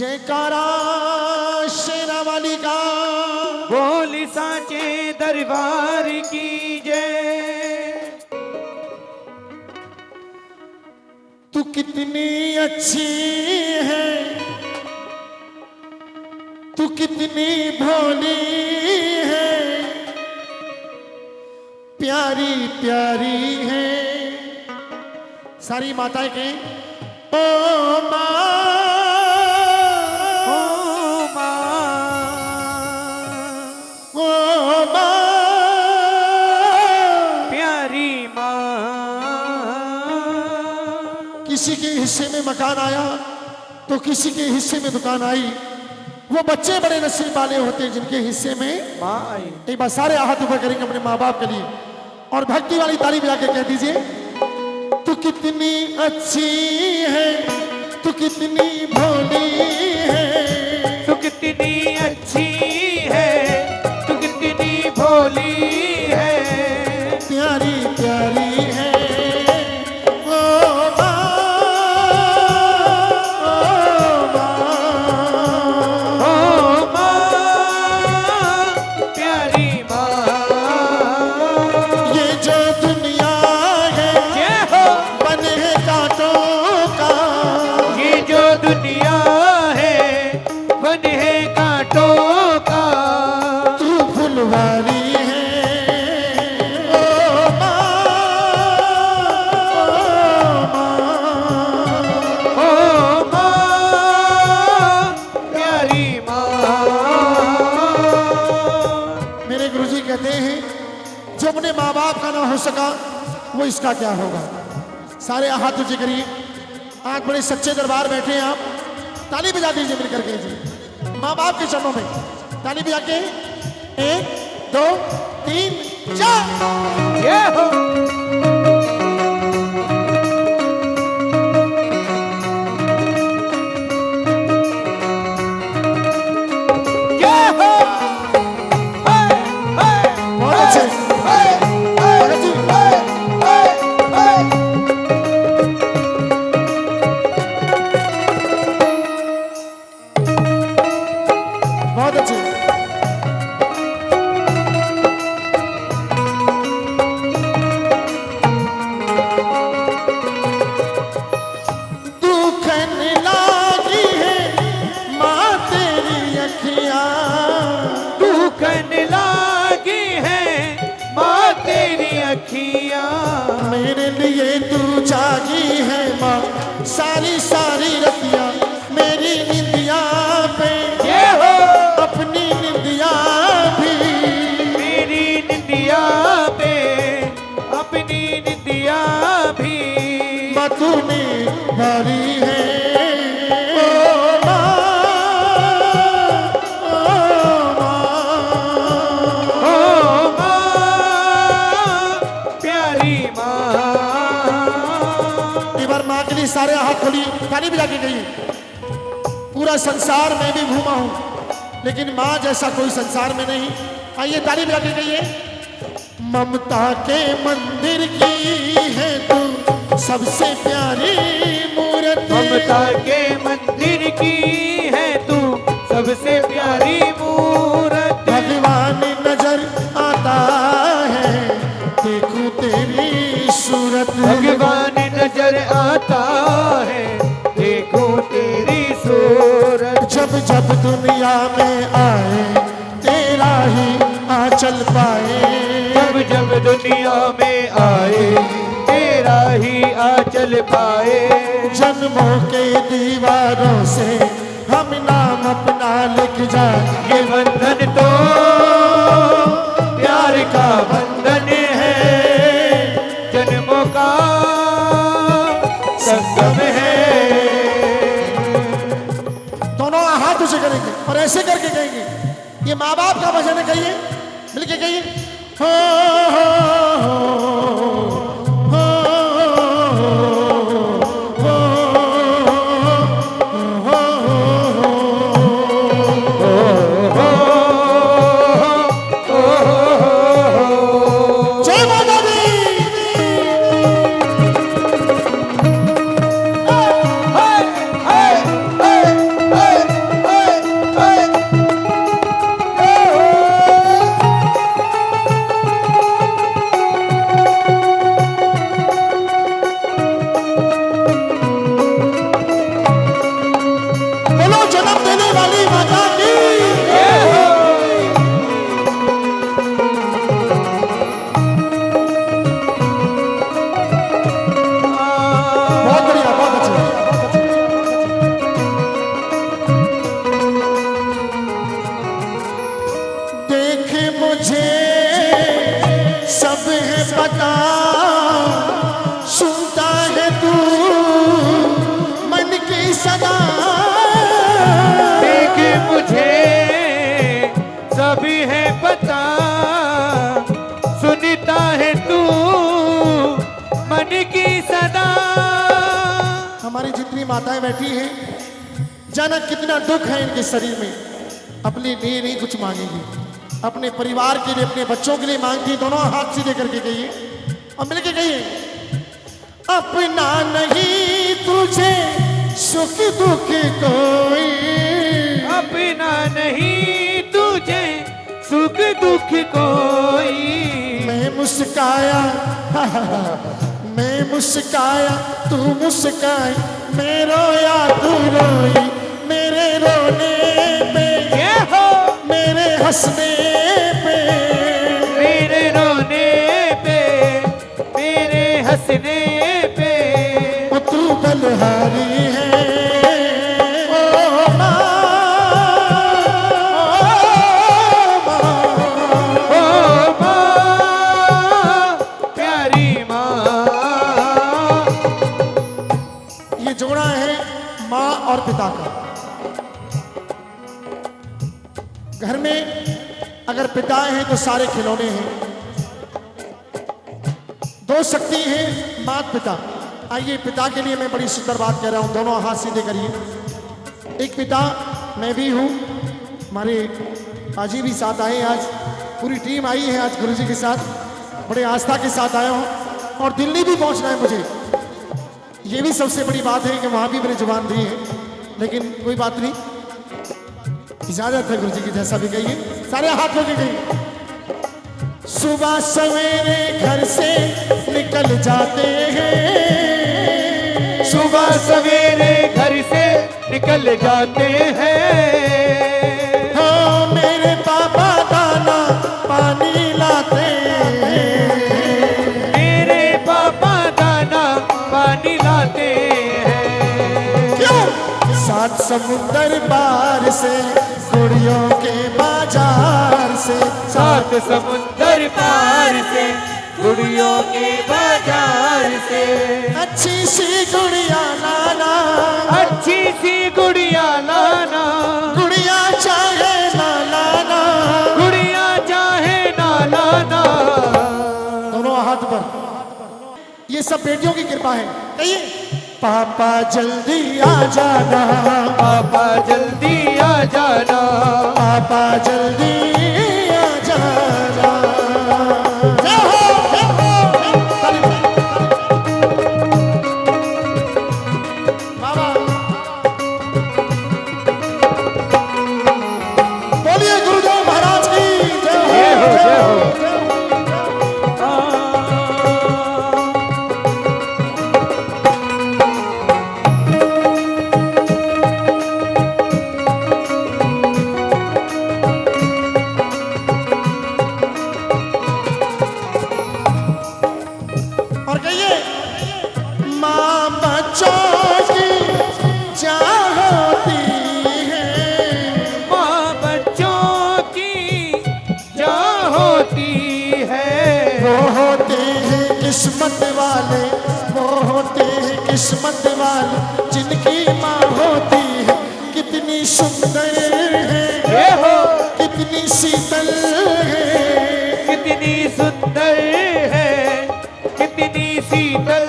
जयकारा शेरा वाली का, बोली साचे दरबार की जय। तू कितनी अच्छी है, तू कितनी भोली है, प्यारी प्यारी है। सारी माताएं कहें ओ माँ, ओ माँ, ओ माँ, प्यारी माँ। किसी के हिस्से में मकान आया तो किसी के हिस्से में दुकान आई। वो बच्चे बड़े नसीब वाले होते हैं जिनके हिस्से में माँ आई। एक बार सारे हाथ ऊपर करेंगे अपने माँ बाप के लिए और भक्ति वाली ताली बजा के कह दीजिए, तू कितनी अच्छी है, तू कितनी भोली है, तू कितनी अच्छी है, तू कितनी भोली है, प्यारी प्यारी है। ओ माँ, ओ माँ, ओ माँ, प्यारी माँ। ये जो दुनिया है जय हो। बने है कांटों का, ये जो दुनिया है वन है कांटों का, तू फुलवारी है। ओ माँ, ओ माँ, प्यारी माँ। मेरे गुरुजी कहते हैं जो अपने माँ बाप का ना हो सका वो इसका क्या होगा। सारे हाथ ऊंचे करिए। आज बड़े सच्चे दरबार बैठे हैं आप, ताली बजा दीजिए मिलकर के जी माँ बाप के चरणों में। ताली बजा के 1 2 3 4। जय हो। जय हो। हाय, हाय, बहुत अच्छे। हाय, हाय, भगत जी, हाय, हाय, हाय। बहुत अच्छे। दुखन लागी है माँ तेरी अखियाँ, दुखन लागी है माँ तेरी अखियाँ, मेरे लिए तू जागी है माँ सारी सारी रतिया, मेरी निंदिया पे जय हो। अपनी निंदिया भी, मेरी निंदिया पे अपनी निंदिया भी, तूने भरी है। ओ माँ, ओ माँ, ओ माँ, प्यारी माँ। एक बार माँ के लिए सारे हाथ खोली, ताली बजा के गई। पूरा संसार में भी घूमा हूँ लेकिन माँ जैसा कोई संसार में नहीं। आइए ताली बजा के गई। ममता के मंदिर की है तू सबसे प्यारी मूर्त, ममता के मंदिर की है तू सबसे प्यारी मूरत। भगवान नजर आता है देखूं तेरी सूरत, भगवान नजर आता है देखो तेरी सूरत। जब जब दुनिया में आए तेरा ही आंचल पाए, जब जब दुनिया में आए तेरा ही आंचल पाए। जन्मों के दीवारों से हम नाम अपना लिख जाए, ये बंधन तो प्यार का बंधन है, जन्मों का संगम है। दोनों हाथ उसे करेंगे और ऐसे करके कहेंगे, ये माँ बाप का भजन है। कहिए मिलके कहिए, हो हो हो जय माता दी। हाय, हाय, हाय, हाय। वाली माता की बहुत बढ़िया, बहुत अच्छा। देख मुझे सब है पता, सुनता है तू मन की सदा। देख मुझे सभी है पता, सुनता है तू मन की सदा। हमारी जितनी माताएं बैठी हैं, जाना कितना दुख है इनके शरीर में। अपने लिए नहीं कुछ मांगेगी, अपने परिवार के लिए, अपने बच्चों के लिए मांगती। दोनों हाथ सीधे करके कहिए और मिलके कहिए, अपना नहीं तुझे सुख दुख कोई, अपना नहीं तुझे सुख दुख कोई। मैं मुस्काया मैं मुस्काया तू मुस्काए, मैं रोया तू रोई। मेरे रोने पे ये हो मेरे हंसने पे, मेरे रोने पे मेरे हंसने पे। तू बलहारी है ओ माँ, ओ माँ, प्यारी माँ। ये जोड़ा है माँ और पिता का। घर में अगर पिता हैं तो सारे खिलौने हैं। दो शक्ति हैं माता पिता। आइए, पिता के लिए मैं बड़ी सुंदर बात कह रहा हूं, दोनों हाथ सीधे करिए। एक पिता मैं भी हूं, हमारे पाजी भी साथ आए आज, पूरी टीम आई है आज गुरुजी के साथ, बड़े आस्था के साथ आया हूं। और दिल्ली भी पहुंचना है मुझे। ये भी सबसे बड़ी बात है कि वहां भी मेरी जुबान दी है, लेकिन कोई बात नहीं, इजाजत है गुरुजी की, जैसा भी कहिए। सारे हाथ होके कहिए। सुबह सवेरे घर से निकल जाते हैं, सुबह सवेरे घर से निकल जाते हैं। हाँ मेरे पापा दाना पानी लाते हैं, मेरे पापा दाना पानी लाते हैं। क्यों? सात समुंदर पार से गुड़ियों के बाजार से, सात समुंदर पार से गुड़ियों के बाजार से। अच्छी सी गुड़िया लाना, अच्छी सी गुड़िया लाना, गुड़िया चाहे ना लाना, गुड़िया चाहे ना लाना। दोनों हाथ पर। ये सब बेटियों की कृपा है। कहिए, पापा जल्दी आ जाना, पापा जल्दी आ जाना, पापा जल्दी आ जाना। जय हो, जय हो। बाबा बोलिए गुरुदेव महाराज की जय हो, जय हो, जय हो। और कहिए, माँ बच्चों की जान होती है, माँ बच्चों की क्या होती है। वो होते हैं किस्मत वाले, वो होते हैं किस्मत वाले, जिनकी माँ होती है कितनी सुंदर है, ये हो कितनी शीतल है। कितनी सुंदर है, कितनी शीतल